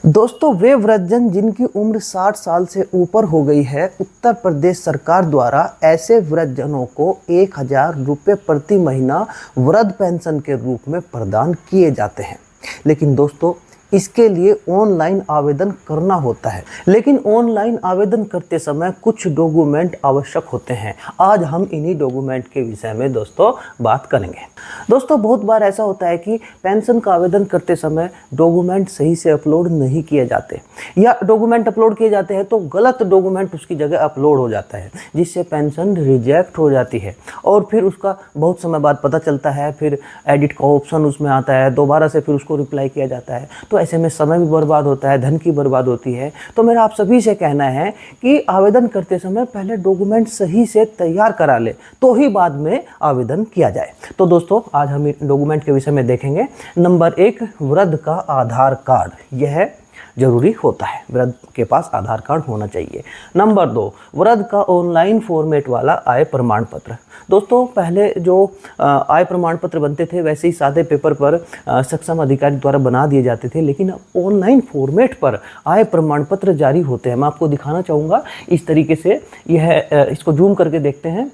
दोस्तों, वे वृद्धजन जिनकी उम्र 60 साल से ऊपर हो गई है, उत्तर प्रदेश सरकार द्वारा ऐसे वृद्धजनों को 1000 रुपये प्रति महीना वृद्ध पेंशन के रूप में प्रदान किए जाते हैं। लेकिन दोस्तों, इसके लिए ऑनलाइन आवेदन करना होता है। लेकिन ऑनलाइन आवेदन करते समय कुछ डॉक्यूमेंट आवश्यक होते हैं। आज हम इन्हीं डॉक्यूमेंट के विषय में दोस्तों बात करेंगे। दोस्तों, बहुत बार ऐसा होता है कि पेंशन का आवेदन करते समय डॉक्यूमेंट सही से अपलोड नहीं किए जाते, या डॉक्यूमेंट अपलोड किए जाते हैं तो गलत डॉक्यूमेंट उसकी जगह अपलोड हो जाता है, जिससे पेंशन रिजेक्ट हो जाती है। और फिर उसका बहुत समय बाद पता चलता है, फिर एडिट का ऑप्शन उसमें आता है, दोबारा से फिर उसको रिप्लाई किया जाता है। तो ऐसे में समय भी बर्बाद होता है, धन की बर्बाद होती है। तो मेरा आप सभी से कहना है कि आवेदन करते समय पहले डॉक्यूमेंट सही से तैयार करा ले, तो ही बाद में आवेदन किया जाए। तो दोस्तों, आज हम डॉक्यूमेंट के विषय में देखेंगे। नंबर 1, वृद्ध का आधार कार्ड। यह जरूरी होता है, वृद्ध के पास आधार कार्ड होना चाहिए। नंबर 2, वृद्ध का ऑनलाइन फॉर्मेट वाला आय प्रमाण पत्र। दोस्तों, पहले जो आय प्रमाण पत्र बनते थे वैसे ही सादे पेपर पर सक्षम अधिकारी द्वारा बना दिए जाते थे, लेकिन अब ऑनलाइन फॉर्मेट पर आय प्रमाण पत्र जारी होते हैं। मैं आपको दिखाना चाहूँगा इस तरीके से। यह इसको जूम करके देखते हैं।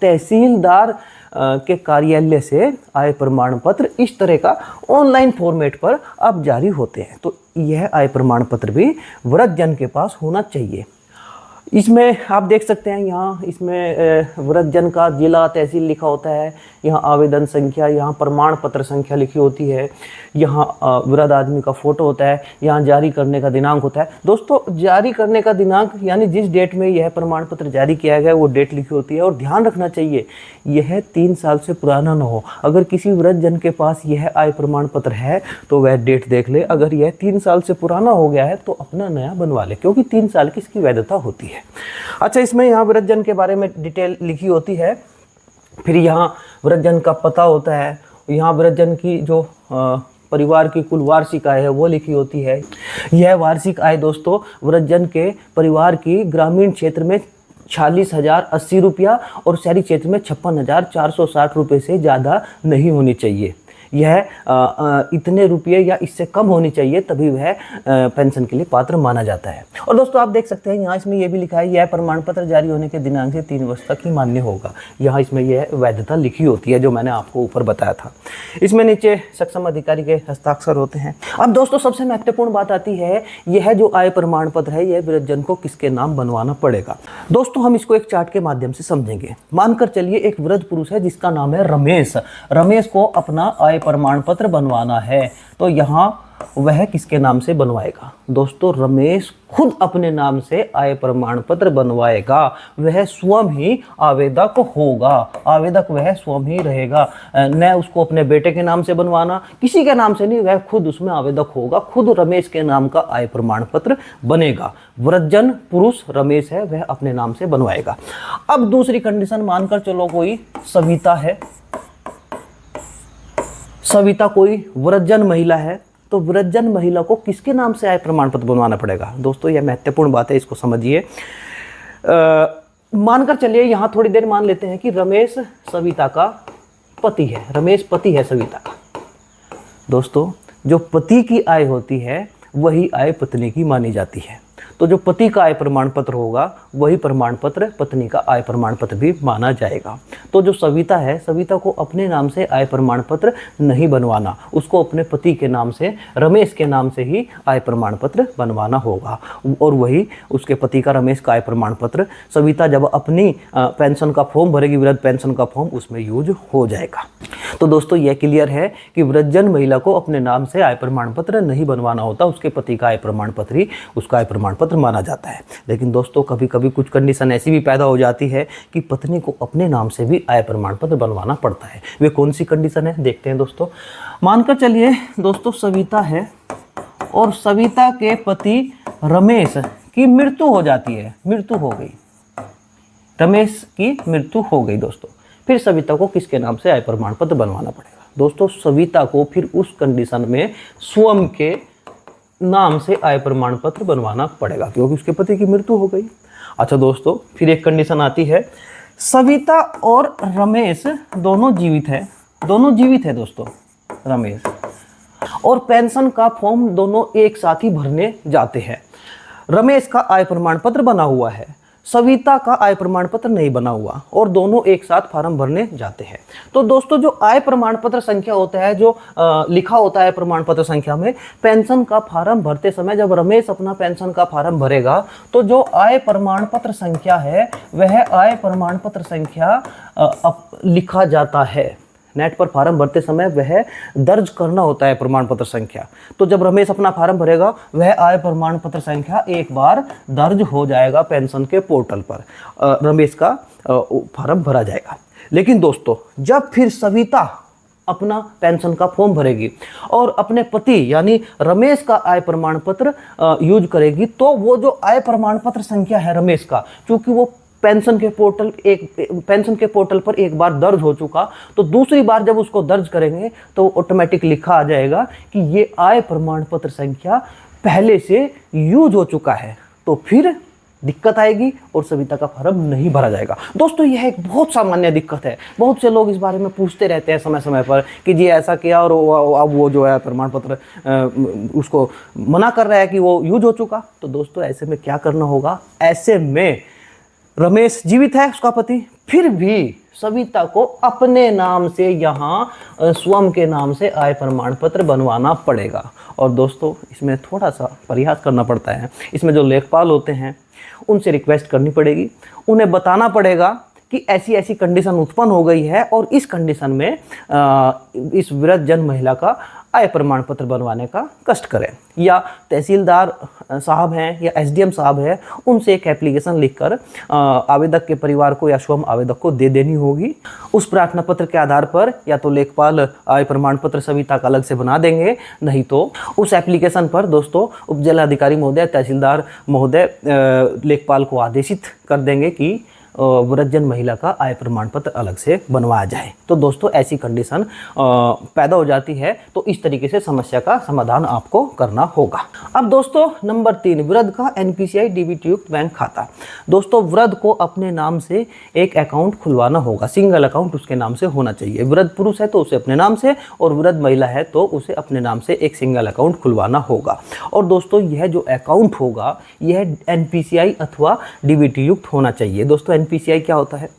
तहसीलदार के कार्यालय से आय प्रमाण पत्र इस तरह का ऑनलाइन फॉर्मेट पर अब जारी होते हैं। तो यह आय प्रमाण पत्र भी वृद्धजन के पास होना चाहिए। इसमें आप देख सकते हैं, यहाँ इसमें वृद्धजन का जिला तहसील लिखा होता है, यहाँ आवेदन संख्या, यहाँ प्रमाण पत्र संख्या लिखी होती है, यहाँ वृद्ध आदमी का फोटो होता है, यहाँ जारी करने का दिनांक होता है। दोस्तों, जारी करने का दिनांक यानी जिस डेट में यह प्रमाण पत्र जारी किया गया वो डेट लिखी होती है। और ध्यान रखना चाहिए, यह 3 साल से पुराना न हो। अगर किसी वृद्धजन के पास यह आय प्रमाण पत्र है तो वह डेट देख ले। अगर यह 3 साल से पुराना हो गया है तो अपना नया बनवा ले, क्योंकि 3 साल की इसकी वैधता होती है। अच्छा, इसमें यहाँ वृद्धजन के बारे में डिटेल लिखी होती है। फिर यहाँ वृद्धजन का पता होता है। यहाँ वृद्धजन की जो परिवार की कुल वार्षिक आय है वो लिखी होती है। यह वार्षिक आय दोस्तों वृद्धजन के परिवार की ग्रामीण क्षेत्र में 46,080 रुपया और शहरी क्षेत्र में 56,460 रुपये से ज़्यादा नहीं होनी चाहिए। यह इतने रुपये या इससे कम होनी चाहिए, तभी वह पेंशन के लिए पात्र माना जाता है। और दोस्तों, आप देख सकते हैं यहाँ इसमें यह भी लिखा है, यह प्रमाण पत्र जारी होने के दिनांक से 3 वर्ष तक ही मान्य होगा। यहाँ इसमें यह वैधता लिखी होती है जो मैंने आपको ऊपर बताया था। इसमें नीचे सक्षम अधिकारी के हस्ताक्षर होते हैं। अब दोस्तों, सबसे महत्वपूर्ण बात आती है, यह जो आय प्रमाण पत्र है यह वृद्धजन को किसके नाम बनवाना पड़ेगा। दोस्तों, हम इसको एक चार्ट के माध्यम से समझेंगे। मानकर चलिए एक वृद्ध पुरुष है जिसका नाम है रमेश। रमेश को अपना आय प्रमाण पत्र बनवाना है, तो यहाँ वह किसके नाम से बनवाएगा? दोस्तों, रमेश खुद अपने नाम से आय प्रमाण पत्र बनवाएगा। वह स्वयं ही आवेदक होगा, आवेदक वह स्वयं ही रहेगा। न उसको अपने बेटे के नाम से बनवाना, किसी के नाम से नहीं, वह खुद उसमें आवेदक होगा। खुद रमेश के नाम का आय प्रमाण पत्र बनेगा। वृद्धजन पुरुष रमेश है, वह अपने नाम से बनवाएगा। अब दूसरी कंडीशन, मानकर चलो कोई सविता है, सविता कोई वृद्धजन महिला है, तो वृद्धजन महिला को किसके नाम से आय प्रमाण पत्र बनवाना पड़ेगा? दोस्तों, यह महत्वपूर्ण बात है, इसको समझिए। मानकर चलिए, यहाँ थोड़ी देर मान लेते हैं कि रमेश सविता का पति है। रमेश पति है सविता का। दोस्तों, जो पति की आय होती है वही आय पत्नी की मानी जाती है। तो जो पति का आय प्रमाण पत्र होगा वही प्रमाण पत्र पत्नी का आय प्रमाण पत्र भी माना जाएगा। तो जो सविता है, सविता को अपने नाम से आय प्रमाण पत्र नहीं बनवाना, उसको अपने पति के नाम से, रमेश के नाम से ही आय प्रमाण पत्र बनवाना होगा। और वही उसके पति का, रमेश का आय प्रमाण पत्र सविता जब अपनी पेंशन का फॉर्म भरेगी, वृद्ध पेंशन का फॉर्म, उसमें यूज हो जाएगा। तो दोस्तों, यह क्लियर है कि वृद्धजन महिला को अपने नाम से आय प्रमाण पत्र नहीं बनवाना होता, उसके पति का आय प्रमाण पत्र ही उसका आय प्रमाण पत्र माना जाता है। लेकिन दोस्तों, कभी कभी कुछ कंडीशन ऐसी भी पैदा हो जाती है कि पत्नी को अपने नाम से भी आय प्रमाण पत्र बनवाना पड़ता है। वे कौन सी कंडीशन है देखते हैं दोस्तों। मानकर चलिए दोस्तों सविता है और सविता के पति रमेश की मृत्यु हो जाती है, मृत्यु हो गई, रमेश की मृत्यु हो गई। दोस्तों, फिर सविता को किसके नाम से आय प्रमाण पत्र बनवाना पड़ेगा? दोस्तों, सविता को फिर उस कंडीशन में स्वयं के नाम से आय प्रमाण पत्र बनवाना पड़ेगा, क्योंकि उसके पति की मृत्यु हो गई। अच्छा दोस्तों, फिर एक कंडीशन आती है, सविता और रमेश दोनों जीवित है, दोनों जीवित है दोस्तों, रमेश और पेंशन का फॉर्म दोनों एक साथ ही भरने जाते हैं। रमेश का आय प्रमाण पत्र बना हुआ है, सविता का आय प्रमाण पत्र नहीं बना हुआ, और दोनों एक साथ फॉर्म भरने जाते हैं। तो दोस्तों जो आय प्रमाण पत्र संख्या होता है, जो लिखा होता है प्रमाण पत्र संख्या में, पेंशन का फॉर्म भरते समय जब रमेश अपना पेंशन का फॉर्म भरेगा तो जो आय प्रमाण पत्र संख्या है वह आय प्रमाण पत्र संख्या लिखा जाता है। नेट पर फॉर्म भरते समय वह दर्ज करना होता है प्रमाण पत्र संख्या। तो जब रमेश अपना फॉर्म भरेगा वह आय प्रमाण पत्र संख्या एक बार दर्ज हो जाएगा पेंशन के पोर्टल पर, रमेश का फॉर्म भरा जाएगा। लेकिन दोस्तों जब फिर सविता अपना पेंशन का फॉर्म भरेगी और अपने पति यानी रमेश का आय प्रमाण पत्र यूज करेगी, तो वो जो आय प्रमाण पत्र संख्या है रमेश का, चूंकि वो पेंशन के पोर्टल पर एक बार दर्ज हो चुका, तो दूसरी बार जब उसको दर्ज करेंगे तो ऑटोमेटिक लिखा आ जाएगा कि ये आय प्रमाण पत्र संख्या पहले से यूज हो चुका है। तो फिर दिक्कत आएगी और सविता का फॉर्म नहीं भरा जाएगा। दोस्तों यह एक बहुत सामान्य दिक्कत है, बहुत से लोग इस बारे में पूछते रहते हैं समय समय पर कि जी ऐसा किया और अब वो जो है प्रमाण पत्र उसको मना कर रहा है कि वो यूज हो चुका। तो दोस्तों ऐसे में क्या करना होगा, ऐसे में रमेश जीवित है उसका पति, फिर भी सविता को अपने नाम से यहाँ स्वयं के नाम से आय प्रमाण पत्र बनवाना पड़ेगा। और दोस्तों इसमें थोड़ा सा प्रयास करना पड़ता है, इसमें जो लेखपाल होते हैं उनसे रिक्वेस्ट करनी पड़ेगी, उन्हें बताना पड़ेगा कि ऐसी ऐसी कंडीशन उत्पन्न हो गई है और इस कंडीशन में इस वृद्धजन महिला का आय प्रमाण पत्र बनवाने का कष्ट करें। या तहसीलदार साहब हैं या एसडीएम साहब हैं, उनसे एक एप्लीकेशन लिखकर आवेदक के परिवार को या स्वयं आवेदक को दे देनी होगी। उस प्रार्थना पत्र के आधार पर या तो लेखपाल आय प्रमाण पत्र सविता का अलग से बना देंगे, नहीं तो उस एप्लीकेशन पर दोस्तों उप जिलाधिकारी महोदय, तहसीलदार महोदय लेखपाल को आदेशित कर देंगे कि वृद्धजन महिला का आय प्रमाण पत्र अलग से बनवाया जाए। तो दोस्तों ऐसी कंडीशन पैदा हो जाती है, तो इस तरीके से समस्या का समाधान आपको करना होगा। अब दोस्तों नंबर 3, वृद्ध का एनपीसीआई डीबीटी युक्त बैंक खाता। दोस्तों वृद्ध को अपने नाम से एक अकाउंट खुलवाना होगा, सिंगल अकाउंट उसके नाम से होना चाहिए। वृद्ध पुरुष है तो उसे अपने नाम से, और वृद्ध महिला है तो उसे अपने नाम से एक सिंगल अकाउंट खुलवाना होगा। और दोस्तों यह जो अकाउंट होगा यह एनपीसीआई अथवा डीबीटी युक्त होना चाहिए। दोस्तों एनपीसीआई क्या होता है?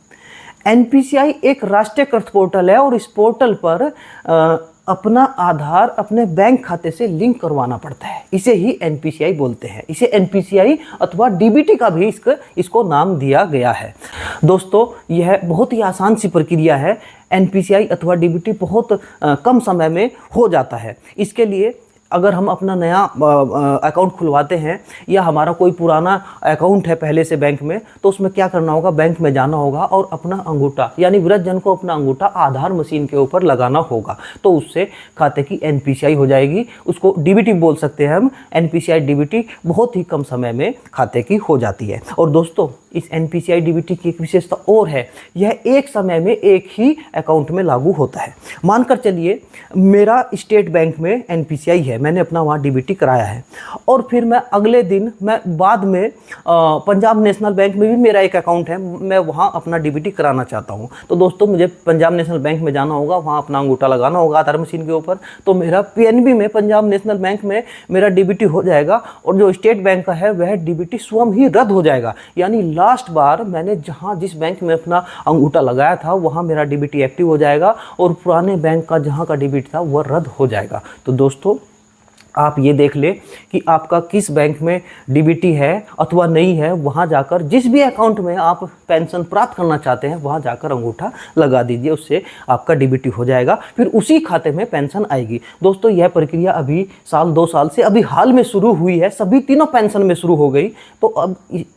एनपीसीआई एक राष्ट्रीयकृत पोर्टल है और इस पोर्टल पर अपना आधार अपने बैंक खाते से लिंक करवाना पड़ता है, इसे ही एनपीसीआई बोलते हैं। इसे एनपीसीआई अथवा डीबीटी का भी इसको नाम दिया गया है। दोस्तों यह बहुत ही आसान सी प्रक्रिया है, एनपीसीआई अथवा डीबीटी बहुत कम समय में हो जाता है। इसके लिए अगर हम अपना नया अकाउंट खुलवाते हैं या हमारा कोई पुराना अकाउंट है पहले से बैंक में, तो उसमें क्या करना होगा, बैंक में जाना होगा और अपना अंगूठा यानी वृद्धजन को अपना अंगूठा आधार मशीन के ऊपर लगाना होगा, तो उससे खाते की एनपीसीआई हो जाएगी। उसको डीबीटी बोल सकते हैं हम। एनपीसीआई डीबीटी बहुत ही कम समय में खाते की हो जाती है। और दोस्तों इस एनपीसीआई डीबीटी की एक विशेषता और है, यह एक समय में एक ही अकाउंट में लागू होता है। मानकर चलिए मेरा स्टेट बैंक में एनपीसीआई है, मैंने अपना वहाँ डीबीटी कराया है, और फिर मैं अगले दिन मैं बाद में पंजाब नेशनल बैंक में भी मेरा एक अकाउंट है, मैं वहाँ अपना डीबीटी कराना चाहता हूँ। तो दोस्तों मुझे पंजाब नेशनल बैंक में जाना होगा, वहाँ अपना अंगूठा लगाना होगा आधार मशीन के ऊपर, तो मेरा पीएनबी में पंजाब नेशनल बैंक में मेरा डीबीटी हो जाएगा, और जो स्टेट बैंक का है वह डीबीटी स्वयं ही रद्द हो जाएगा। यानी लास्ट बार मैंने जिस बैंक में अपना अंगूठा लगाया था वहाँ मेरा डीबीटी एक्टिव हो जाएगा, और पुराने बैंक का जहाँ का डीबीटी था वह रद्द हो जाएगा। तो दोस्तों आप ये देख ले कि आपका किस बैंक में डीबीटी है अथवा नहीं है, वहाँ जाकर जिस भी अकाउंट में आप पेंशन प्राप्त करना चाहते हैं वहाँ जाकर अंगूठा लगा दीजिए, उससे आपका डीबीटी हो जाएगा, फिर उसी खाते में पेंशन आएगी। दोस्तों यह प्रक्रिया अभी 1-2 साल से अभी हाल में शुरू हुई है, सभी तीनों पेंशन में शुरू हो गई। तो अब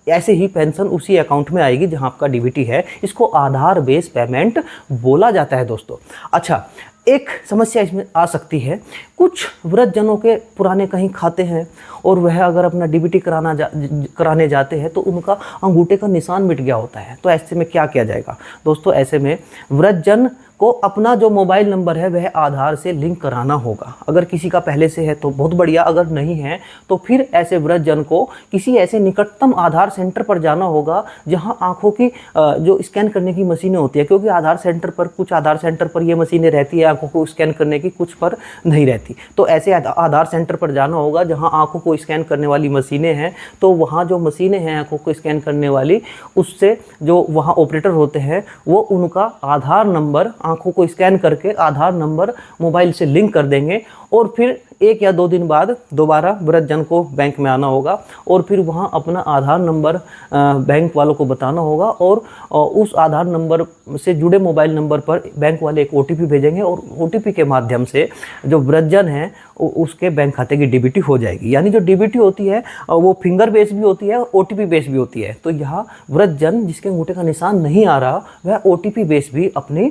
ऐसे ही पेंशन उसी अकाउंट में आएगी जहाँ आपका डीबीटी है। इसको आधार बेस्ड पेमेंट बोला जाता है दोस्तों। अच्छा, एक समस्या इसमें आ सकती है, कुछ वृद्धजनों के पुराने कहीं खाते हैं और वह अगर अपना डीबीटी कराने जाते हैं तो उनका अंगूठे का निशान मिट गया होता है, तो ऐसे में क्या किया जाएगा? दोस्तों ऐसे में वृद्धजन को अपना जो मोबाइल नंबर है वह आधार से लिंक कराना होगा। अगर किसी का पहले से है तो बहुत बढ़िया, अगर नहीं है तो फिर ऐसे वृद्धजन को किसी ऐसे निकटतम आधार सेंटर पर जाना होगा जहां आंखों की जो स्कैन करने की मशीनें होती है, क्योंकि आधार सेंटर पर कुछ आधार सेंटर पर ये मशीनें रहती है आंखों को स्कैन करने की, कुछ पर नहीं रहती। तो ऐसे आधार सेंटर पर जाना होगा जहां आंखों को स्कैन करने वाली मशीनें हैं। तो वहां जो मशीनें हैं आंखों को स्कैन करने वाली, उससे जो वहां ऑपरेटर होते हैं वो उनका आधार नंबर आंखों को स्कैन करके आधार नंबर मोबाइल से लिंक कर देंगे और फिर 1 या 2 दिन बाद दोबारा वृद्धजन को बैंक में आना होगा और फिर वहाँ अपना आधार नंबर बैंक वालों को बताना होगा और उस आधार नंबर से जुड़े मोबाइल नंबर पर बैंक वाले एक OTP भेजेंगे और OTP के माध्यम से जो वृद्धजन है उसके बैंक खाते की DBT हो जाएगी। यानी जो DBT होती है वो फिंगर बेस भी होती है, OTP बेस भी होती है। तो यहाँ वृद्धजन जिसके अंगूठे का निशान नहीं आ रहा वह OTP बेस भी अपनी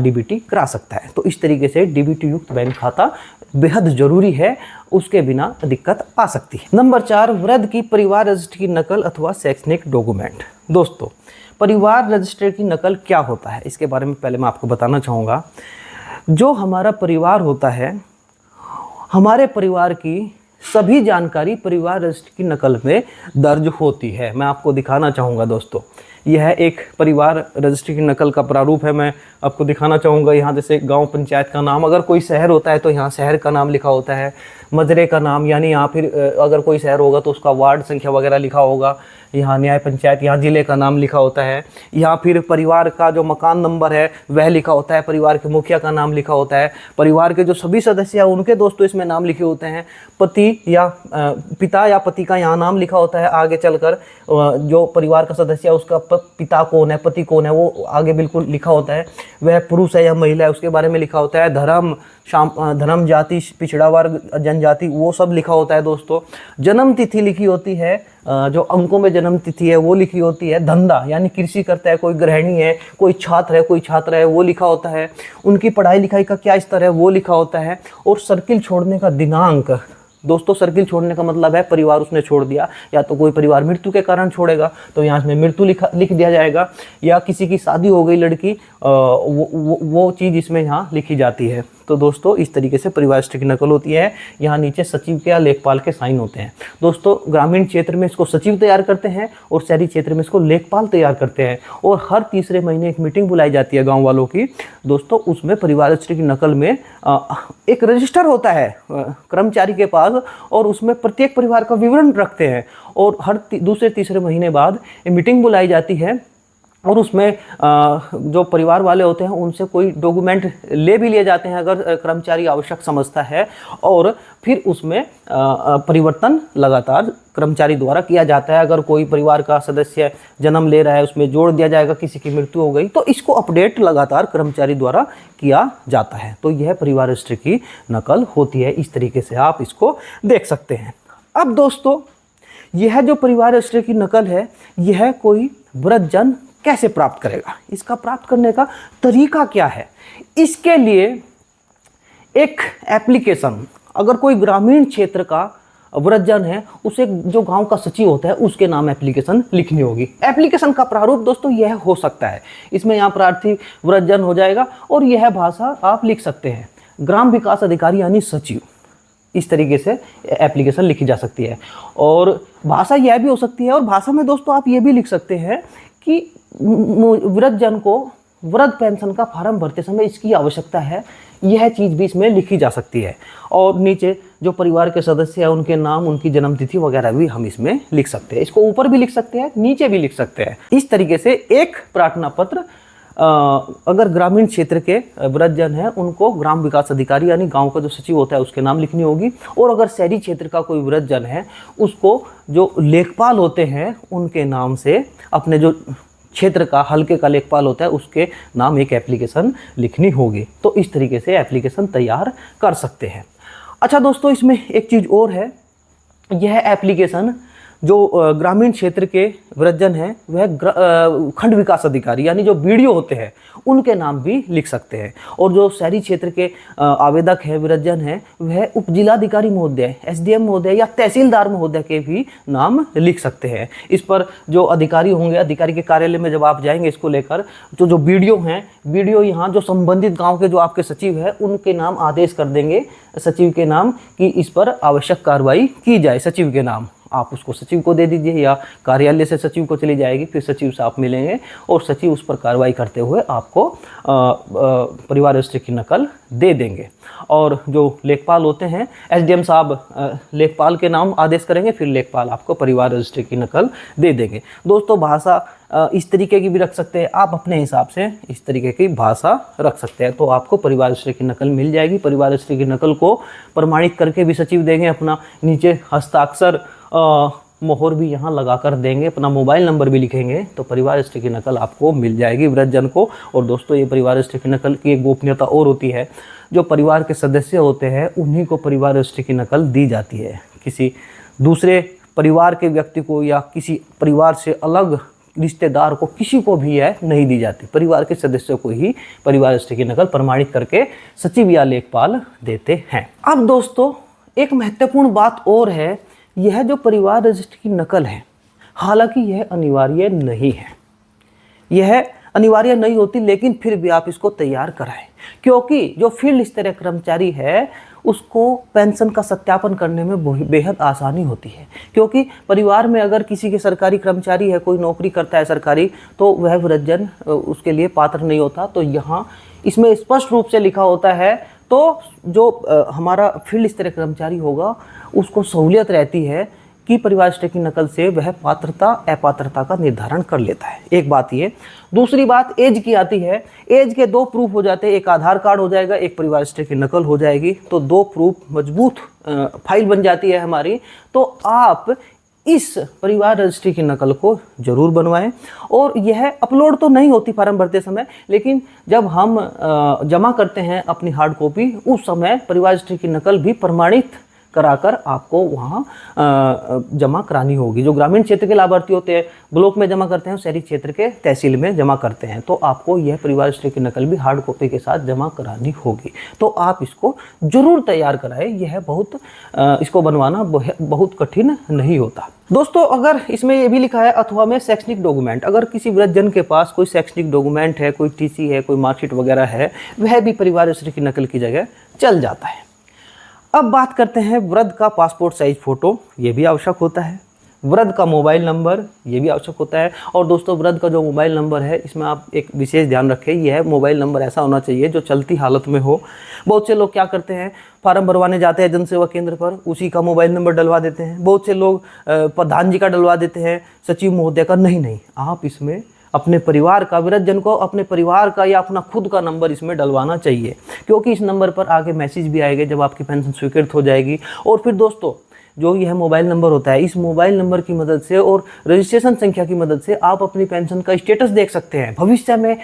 DBT करा सकता है। तो इस तरीके से DBT युक्त बैंक खाता बेहद जरूरी है, उसके बिना दिक्कत आ सकती है। नंबर 4, वृद्ध की परिवार रजिस्ट्री की नकल अथवा शैक्षणिक डॉक्यूमेंट। दोस्तों, परिवार रजिस्ट्री की नकल क्या होता है इसके बारे में पहले मैं आपको बताना चाहूँगा। जो हमारा परिवार होता है, हमारे परिवार की सभी जानकारी परिवार रजिस्ट्री की नकल में दर्ज होती है। मैं आपको दिखाना चाहूँगा दोस्तों, यह एक परिवार रजिस्ट्री की नकल का प्रारूप है। मैं आपको दिखाना चाहूँगा। यहाँ जैसे गांव पंचायत का नाम, अगर कोई शहर होता है तो यहाँ शहर का नाम लिखा होता है, मजरे का नाम, यानी यहाँ फिर अगर कोई शहर होगा तो उसका वार्ड संख्या वगैरह लिखा होगा, यहाँ न्याय पंचायत, यहाँ ज़िले का नाम लिखा होता है, यहाँ फिर परिवार का जो मकान नंबर है वह लिखा होता है, परिवार के मुखिया का नाम लिखा होता है, परिवार के जो सभी सदस्य हैं उनके दोस्तों इसमें नाम लिखे होते हैं, पति या पिता या पति का यहाँ नाम लिखा होता है। आगे चलकर जो परिवार का सदस्य है उसका पिता कौन है, पति कौन है, वो आगे बिल्कुल लिखा होता है। वह पुरुष है या महिला है उसके बारे में लिखा होता है। धर्म, जाति, पिछड़ा वर्ग, जनजाति, वो सब लिखा होता है दोस्तों। जन्म तिथि लिखी होती है, जो अंकों में जन्म तिथि है वो लिखी होती है। धंधा यानी कृषि करता है, कोई गृहिणी है, कोई छात्र है, कोई छात्रा है, वो लिखा होता है। उनकी पढ़ाई लिखाई का क्या स्तर है वो लिखा होता है। और सर्किल छोड़ने का दिनांक, दोस्तों सर्किल छोड़ने का मतलब है परिवार उसने छोड़ दिया, या तो कोई परिवार मृत्यु के कारण छोड़ेगा तो यहाँ में मृत्यु लिख दिया जाएगा, या किसी की शादी हो गई लड़की, वो चीज़ इसमें यहाँ लिखी जाती है। तो दोस्तों इस तरीके से परिवार रजिस्ट्री की नकल होती है। यहाँ नीचे सचिव के या लेखपाल के साइन होते हैं। दोस्तों ग्रामीण क्षेत्र में इसको सचिव तैयार करते हैं और शहरी क्षेत्र में इसको लेखपाल तैयार करते हैं। और हर तीसरे महीने एक मीटिंग बुलाई जाती है गांव वालों की। दोस्तों उसमें परिवार रजिस्ट्री की नकल में एक रजिस्टर होता है कर्मचारी के पास और उसमें प्रत्येक परिवार का विवरण रखते हैं और हर दूसरे तीसरे महीने बाद ये मीटिंग बुलाई जाती है और उसमें जो परिवार वाले होते हैं उनसे कोई डॉक्यूमेंट ले भी लिए जाते हैं अगर कर्मचारी आवश्यक समझता है, और फिर उसमें परिवर्तन लगातार कर्मचारी द्वारा किया जाता है। अगर कोई परिवार का सदस्य जन्म ले रहा है उसमें जोड़ दिया जाएगा, किसी की मृत्यु हो गई तो इसको अपडेट लगातार कर्मचारी द्वारा किया जाता है। तो यह परिवार रजिस्ट्री की नकल होती है। इस तरीके से आप इसको देख सकते हैं। अब दोस्तों यह जो परिवार रजिस्ट्री की नकल है यह कोई वृद्धजन कैसे प्राप्त करेगा, इसका प्राप्त करने का तरीका क्या है, इसके लिए एक एप्लीकेशन, अगर कोई ग्रामीण क्षेत्र का वृद्धजन है उसे जो गांव का सचिव होता है उसके नाम एप्लीकेशन लिखनी होगी। एप्लीकेशन का प्रारूप दोस्तों यह हो सकता है, इसमें यहाँ प्रार्थी वृद्धजन हो जाएगा और यह भाषा आप लिख सकते हैं, ग्राम विकास अधिकारी यानी सचिव। इस तरीके से एप्लीकेशन लिखी जा सकती है। और भाषा यह भी हो सकती है, और भाषा में दोस्तों आप ये भी लिख सकते हैं कि वृद्धजन को वृद्ध पेंशन का फॉर्म भरते समय इसकी आवश्यकता है, यह चीज़ भी इसमें लिखी जा सकती है। और नीचे जो परिवार के सदस्य हैं उनके नाम, उनकी जन्मतिथि वगैरह भी हम इसमें लिख सकते हैं। इसको ऊपर भी लिख सकते हैं, नीचे भी लिख सकते हैं। इस तरीके से एक प्रार्थना पत्र अगर ग्रामीण क्षेत्र के वृद्धजन हैं उनको ग्राम विकास अधिकारी यानी गांव का जो सचिव होता है उसके नाम लिखनी होगी। और अगर शहरी क्षेत्र का कोई वृद्धजन है उसको जो लेखपाल होते हैं उनके नाम से, अपने जो क्षेत्र का हल्के का लेखपाल होता है उसके नाम एक एप्लीकेशन लिखनी होगी। तो इस तरीके से एप्लीकेशन तैयार कर सकते हैं। अच्छा दोस्तों इसमें एक चीज़ और है, यह एप्लीकेशन जो ग्रामीण क्षेत्र के वृद्धजन हैं वह खंड विकास अधिकारी यानी जो बीडीओ होते हैं उनके नाम भी लिख सकते हैं। और जो शहरी क्षेत्र के आवेदक हैं, वृद्धजन हैं, वह उप जिलाधिकारी महोदय, एसडीएम महोदय या तहसीलदार महोदय के भी नाम लिख सकते हैं। इस पर जो अधिकारी होंगे, अधिकारी के कार्यालय में जब आप जाएंगे इसको लेकर, तो जो बीडीओ हैं, बीडीओ यहाँ जो संबंधित गाँव के जो आपके सचिव हैं उनके नाम आदेश कर देंगे सचिव के नाम कि इस पर आवश्यक कार्रवाई की जाए। सचिव के नाम आप उसको सचिव को दे दीजिए या कार्यालय से सचिव को चली जाएगी, फिर सचिव से आप मिलेंगे और सचिव उस पर कार्रवाई करते हुए आपको परिवार रजिस्ट्री की नकल दे देंगे। और जो लेखपाल होते हैं, एसडीएम साहब लेखपाल के नाम आदेश करेंगे, फिर लेखपाल आपको परिवार रजिस्ट्री की नकल दे देंगे। दोस्तों भाषा इस तरीके की भी रख सकते हैं, आप अपने हिसाब से इस तरीके की भाषा रख सकते हैं, तो आपको परिवार रजिस्ट्री की नकल मिल जाएगी। परिवार रजिस्ट्री की नकल को प्रमाणित करके भी सचिव देंगे, अपना नीचे हस्ताक्षर मोहर भी यहाँ लगा कर देंगे, अपना मोबाइल नंबर भी लिखेंगे, तो परिवार रजिस्ट्री की नकल आपको मिल जाएगी वृद्धजन को। और दोस्तों ये परिवार रजिस्ट्री की नकल की एक गोपनीयता और होती है, जो परिवार के सदस्य होते हैं उन्हीं को परिवार रजिस्ट्री की नकल दी जाती है, किसी दूसरे परिवार के व्यक्ति को या किसी परिवार से अलग रिश्तेदार को, किसी को भी यह नहीं दी जाती। परिवार के सदस्यों को ही परिवार रजिस्ट्री की नकल प्रमाणित करके सचिव या लेखपाल देते हैं। अब दोस्तों एक महत्वपूर्ण बात और है, यह जो परिवार रजिस्ट्री की नकल है, हालांकि यह अनिवार्य नहीं है, यह अनिवार्य नहीं होती, लेकिन फिर भी आप इसको तैयार कराएं, क्योंकि जो फील्ड स्तरीय कर्मचारी है उसको पेंशन का सत्यापन करने में बेहद आसानी होती है। क्योंकि परिवार में अगर किसी के सरकारी कर्मचारी है, कोई नौकरी करता है सरकारी, तो वह वृद्धजन उसके लिए पात्र नहीं होता। तो यहाँ इसमें स्पष्ट रूप से लिखा होता है, तो जो हमारा फील्ड स्तरीय कर्मचारी होगा उसको सहूलियत रहती है कि परिवार रजिस्ट्री की नकल से वह पात्रता अपात्रता का निर्धारण कर लेता है। एक बात ये। दूसरी बात एज की आती है। एज के दो प्रूफ हो जाते हैं, एक आधार कार्ड हो जाएगा, एक परिवार रजिस्ट्री की नकल हो जाएगी, तो दो प्रूफ मजबूत फाइल बन जाती है हमारी। तो आप इस परिवार रजिस्ट्री की नकल को जरूर बनवाएं। और यह अपलोड तो नहीं होती फॉर्म भरते समय, लेकिन जब हम जमा करते हैं अपनी हार्ड कॉपी, उस समय परिवार रजिस्ट्री की नकल भी प्रमाणित कराकर आपको वहाँ जमा करानी होगी। जो ग्रामीण क्षेत्र के लाभार्थी होते हैं ब्लॉक में जमा करते हैं, शहरी क्षेत्र के तहसील में जमा करते हैं, तो आपको यह परिवार रजिस्ट्री की नकल भी हार्ड कॉपी के साथ जमा करानी होगी। तो आप इसको जरूर तैयार कराएं, यह इसको बनवाना बहुत कठिन नहीं होता। दोस्तों अगर इसमें ये भी लिखा है अथवा में शैक्षणिक डॉक्यूमेंट, अगर किसी वृद्धजन के पास कोई शैक्षणिक डॉक्यूमेंट है, कोई टीसी है, कोई मार्कशीट वगैरह है, वह भी परिवार रजिस्ट्री की नकल की जगह चल जाता है। अब बात करते हैं वृद्ध का पासपोर्ट साइज फ़ोटो, ये भी आवश्यक होता है। वृद्ध का मोबाइल नंबर, ये भी आवश्यक होता है। और दोस्तों वृद्ध का जो मोबाइल नंबर है, इसमें आप एक विशेष ध्यान रखें, यह मोबाइल नंबर ऐसा होना चाहिए जो चलती हालत में हो। बहुत से लोग क्या करते हैं, फार्म भरवाने जाते हैं जनसेवा केंद्र पर, उसी का मोबाइल नंबर डलवा देते हैं। बहुत से लोग प्रधान जी का डलवा देते हैं, सचिव महोदय का। नहीं, आप इसमें अपने परिवार का, वृद्धजन को अपने परिवार का या अपना खुद का नंबर इसमें डलवाना चाहिए, क्योंकि इस नंबर पर आगे मैसेज भी आएंगे जब आपकी पेंशन स्वीकृत हो जाएगी। और फिर दोस्तों जो यह मोबाइल नंबर होता है, इस मोबाइल नंबर की मदद से और रजिस्ट्रेशन संख्या की मदद से आप अपनी पेंशन का स्टेटस देख सकते हैं। भविष्य में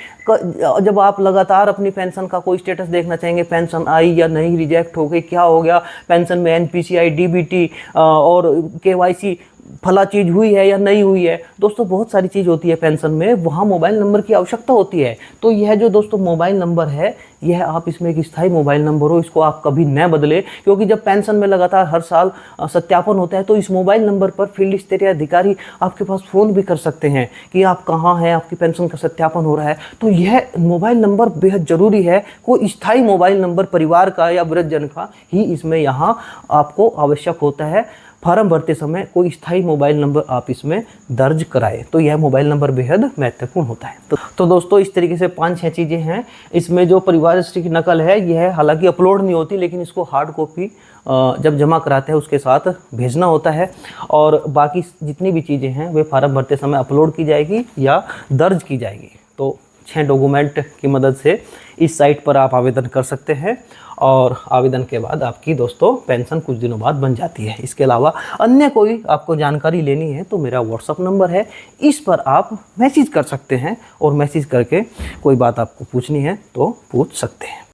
जब आप लगातार अपनी पेंशन का कोई स्टेटस देखना चाहेंगे, पेंशन आई या नहीं, रिजेक्ट हो गई, क्या हो गया, पेंशन में एनपीसीआई, डीबीटी और केवाईसी फला चीज़ हुई है या नहीं हुई है, दोस्तों बहुत सारी चीज़ होती है पेंशन में, वहाँ मोबाइल नंबर की आवश्यकता होती है। तो यह जो दोस्तों मोबाइल नंबर है, यह आप इसमें एक स्थायी मोबाइल नंबर हो, इसको आप कभी न बदले, क्योंकि जब पेंशन में लगातार हर साल सत्यापन होता है, तो इस मोबाइल नंबर पर फील्ड स्तरीय अधिकारी आपके पास फ़ोन भी कर सकते हैं कि आप कहाँ हैं, आपकी पेंशन का सत्यापन हो रहा है। तो यह मोबाइल नंबर बेहद ज़रूरी है। कोई स्थायी मोबाइल नंबर परिवार का या वृद्धजन का ही इसमें यहाँ आपको आवश्यक होता है। फॉर्म भरते समय कोई स्थायी मोबाइल नंबर आप इसमें दर्ज कराएं, तो यह मोबाइल नंबर बेहद महत्वपूर्ण होता है। तो दोस्तों इस तरीके से 5-6 चीज़ें हैं। इसमें जो परिवार रजिस्ट्री की नकल है, यह हालांकि अपलोड नहीं होती, लेकिन इसको हार्ड कॉपी जब जमा कराते हैं उसके साथ भेजना होता है। और बाकी जितनी भी चीज़ें हैं वे फॉर्म भरते समय अपलोड की जाएगी या दर्ज की जाएगी। तो 6 डॉक्यूमेंट की मदद से इस साइट पर आप आवेदन कर सकते हैं, और आवेदन के बाद आपकी दोस्तों पेंशन कुछ दिनों बाद बन जाती है। इसके अलावा अन्य कोई आपको जानकारी लेनी है तो मेरा व्हाट्सअप नंबर है, इस पर आप मैसेज कर सकते हैं, और मैसेज करके कोई बात आपको पूछनी है तो पूछ सकते हैं।